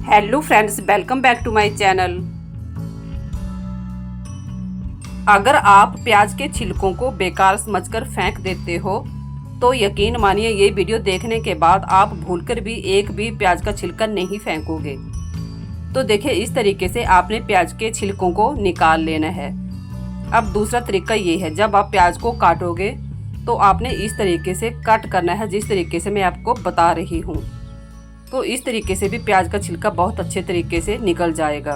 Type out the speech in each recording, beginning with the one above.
Hello friends, welcome back to my channel. अगर आप प्याज के छिलकों को बेकार समझकर फेंक देते हो तो यकीन मानिए ये वीडियो देखने के बाद आप भूलकर भी एक भी प्याज का छिलका नहीं फेंकोगे। तो देखिए, इस तरीके से आपने प्याज के छिलकों को निकाल लेना है। अब दूसरा तरीका ये है, जब आप प्याज को काटोगे तो आपने इस तरीके से कट करना है, जिस तरीके से मैं आपको बता रही हूँ। तो इस तरीके से भी प्याज का छिलका बहुत अच्छे तरीके से निकल जाएगा।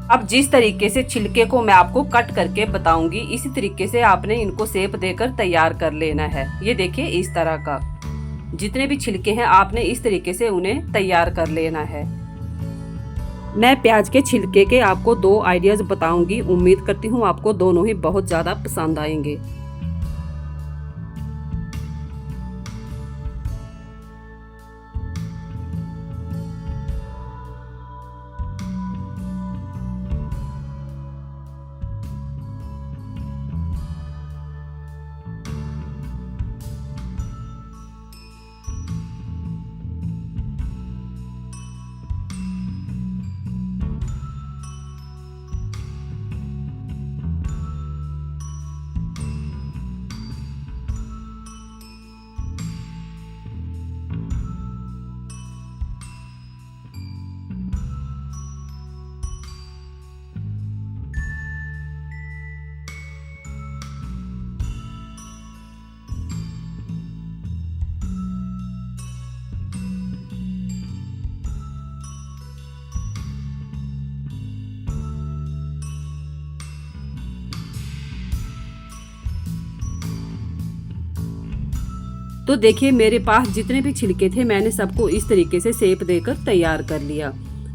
अब जिस तरीके से छिलके को मैं आपको कट करके बताऊंगी, इसी तरीके से आपने इनको शेप देकर तैयार कर लेना है। ये देखिए, इस तरह का जितने भी छिलके हैं आपने इस तरीके से उन्हें तैयार कर लेना है। मैं प्याज के छिलके के आपको दो आइडियाज बताऊंगी। उम्मीद करती हूँ आपको दोनों ही बहुत ज़्यादा पसंद आएंगे। तो देखिए, मेरे पास जितने भी छिलके थे मैंने सबको इस तरीके से शेप देकर तैयार कर लिया।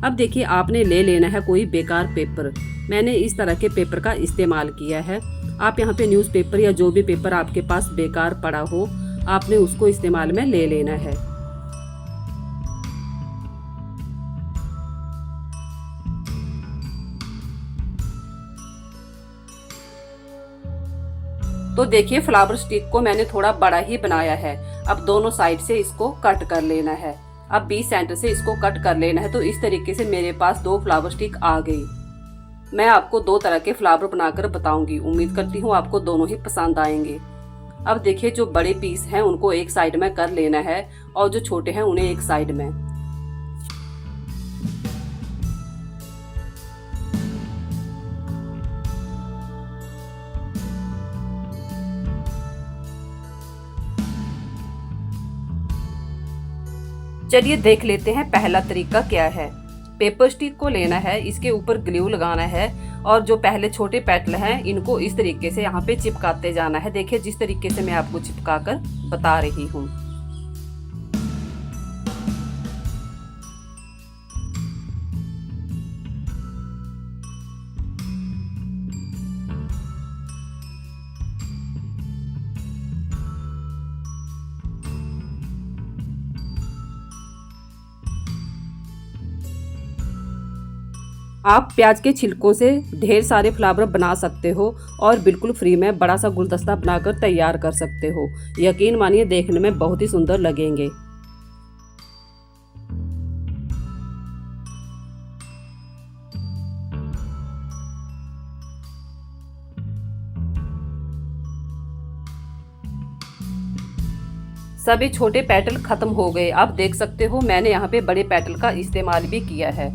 अब देखिए, आपने ले लेना है कोई बेकार पेपर। मैंने इस तरह के पेपर का इस्तेमाल किया है। आप यहाँ पे न्यूज़पेपर या जो भी पेपर आपके पास बेकार पड़ा हो, आपने उसको इस्तेमाल में ले लेना है। तो देखिए, फ्लावर स्टिक को मैंने थोड़ा बड़ा ही बनाया है। अब दोनों साइड से इसको कट कर लेना है। अब 20 सेंटर से इसको कट कर लेना है। तो इस तरीके से मेरे पास दो फ्लावर स्टिक आ गई। मैं आपको दो तरह के फ्लावर बनाकर बताऊंगी। उम्मीद करती हूँ आपको दोनों ही पसंद आएंगे। अब देखिए, जो बड़े पीस हैं उनको एक साइड में कर लेना है और जो छोटे हैं उन्हें एक साइड में। चलिए देख लेते हैं पहला तरीका क्या है। पेपर स्टिक को लेना है, इसके ऊपर ग्लू लगाना है और जो पहले छोटे पेटल हैं इनको इस तरीके से यहाँ पे चिपकाते जाना है। देखिए, जिस तरीके से मैं आपको चिपका कर बता रही हूँ। आप प्याज के छिलकों से ढेर सारे फ्लावर बना सकते हो और बिल्कुल फ्री में बड़ा सा गुलदस्ता बनाकर तैयार कर सकते हो। यकीन मानिए, देखने में बहुत ही सुंदर लगेंगे। सभी छोटे पेटल खत्म हो गए। आप देख सकते हो मैंने यहाँ पे बड़े पेटल का इस्तेमाल भी किया है।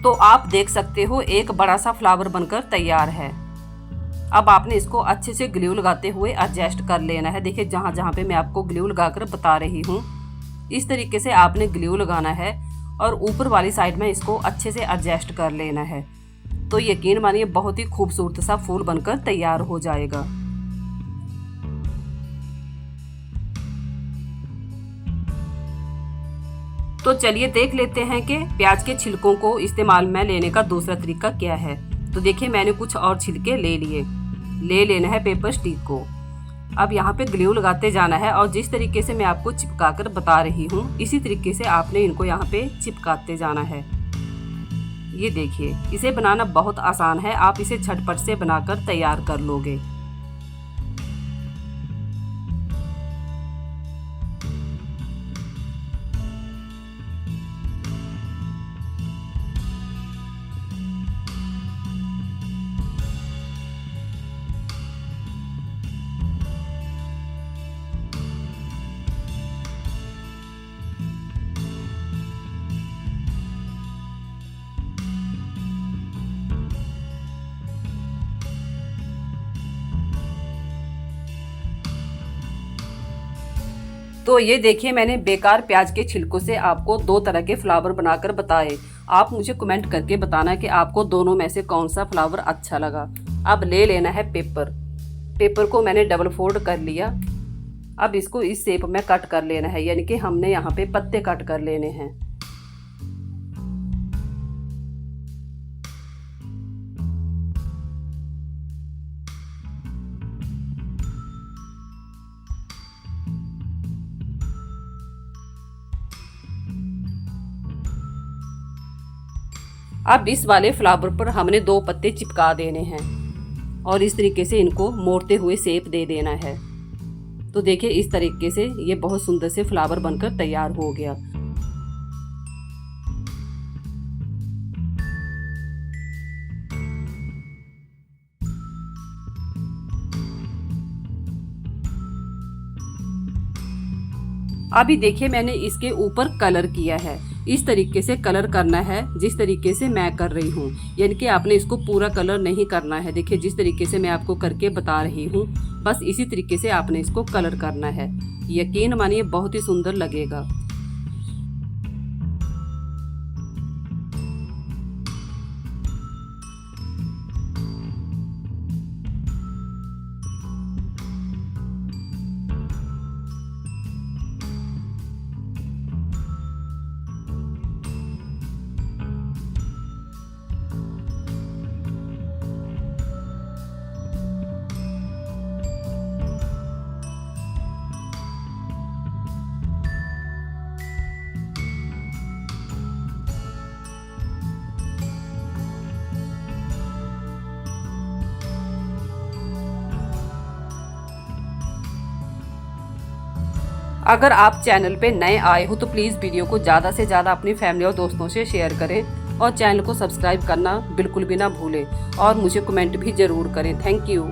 तो आप देख सकते हो एक बड़ा सा फ्लावर बनकर तैयार है। अब आपने इसको अच्छे से ग्लू लगाते हुए एडजस्ट कर लेना है। देखिए जहाँ जहाँ पे मैं आपको ग्लू लगाकर बता रही हूँ, इस तरीके से आपने ग्लू लगाना है और ऊपर वाली साइड में इसको अच्छे से एडजस्ट कर लेना है। तो यकीन मानिए बहुत ही खूबसूरत सा फूल बनकर तैयार हो जाएगा। तो चलिए देख लेते हैं कि प्याज के छिलकों को इस्तेमाल में लेने का दूसरा तरीका क्या है। तो देखिए मैंने कुछ और छिलके ले लेना है पेपर स्टिक को। अब यहाँ पे ग्लू लगाते जाना है और जिस तरीके से मैं आपको चिपका कर बता रही हूँ इसी तरीके से आपने इनको यहाँ पे चिपकाते जाना है। ये देखिए इसे बनाना बहुत आसान है, आप इसे झटपट से बनाकर तैयार कर लोगे। तो ये देखिए मैंने बेकार प्याज के छिलकों से आपको दो तरह के फ्लावर बनाकर बताए। आप मुझे कमेंट करके बताना कि आपको दोनों में से कौन सा फ्लावर अच्छा लगा। अब ले लेना है पेपर को मैंने डबल फोल्ड कर लिया। अब इसको इस शेप में कट कर लेना है, यानी कि हमने यहाँ पे पत्ते कट कर लेने हैं। अब इस वाले फ्लावर पर हमने दो पत्ते चिपका देने हैं और इस तरीके से इनको मोड़ते हुए शेप दे देना है। तो देखिए इस तरीके से ये बहुत सुंदर से फ्लावर बनकर तैयार हो गया। अभी देखिए मैंने इसके ऊपर कलर किया है। इस तरीके से कलर करना है जिस तरीके से मैं कर रही हूँ, यानी कि आपने इसको पूरा कलर नहीं करना है। देखिए जिस तरीके से मैं आपको करके बता रही हूँ बस इसी तरीके से आपने इसको कलर करना है। यकीन मानिए बहुत ही सुंदर लगेगा। अगर आप चैनल पे नए आए हो तो प्लीज़ वीडियो को ज़्यादा से ज़्यादा अपनी फैमिली और दोस्तों से शेयर करें और चैनल को सब्सक्राइब करना बिल्कुल भी ना भूलें और मुझे कमेंट भी ज़रूर करें। Thank you.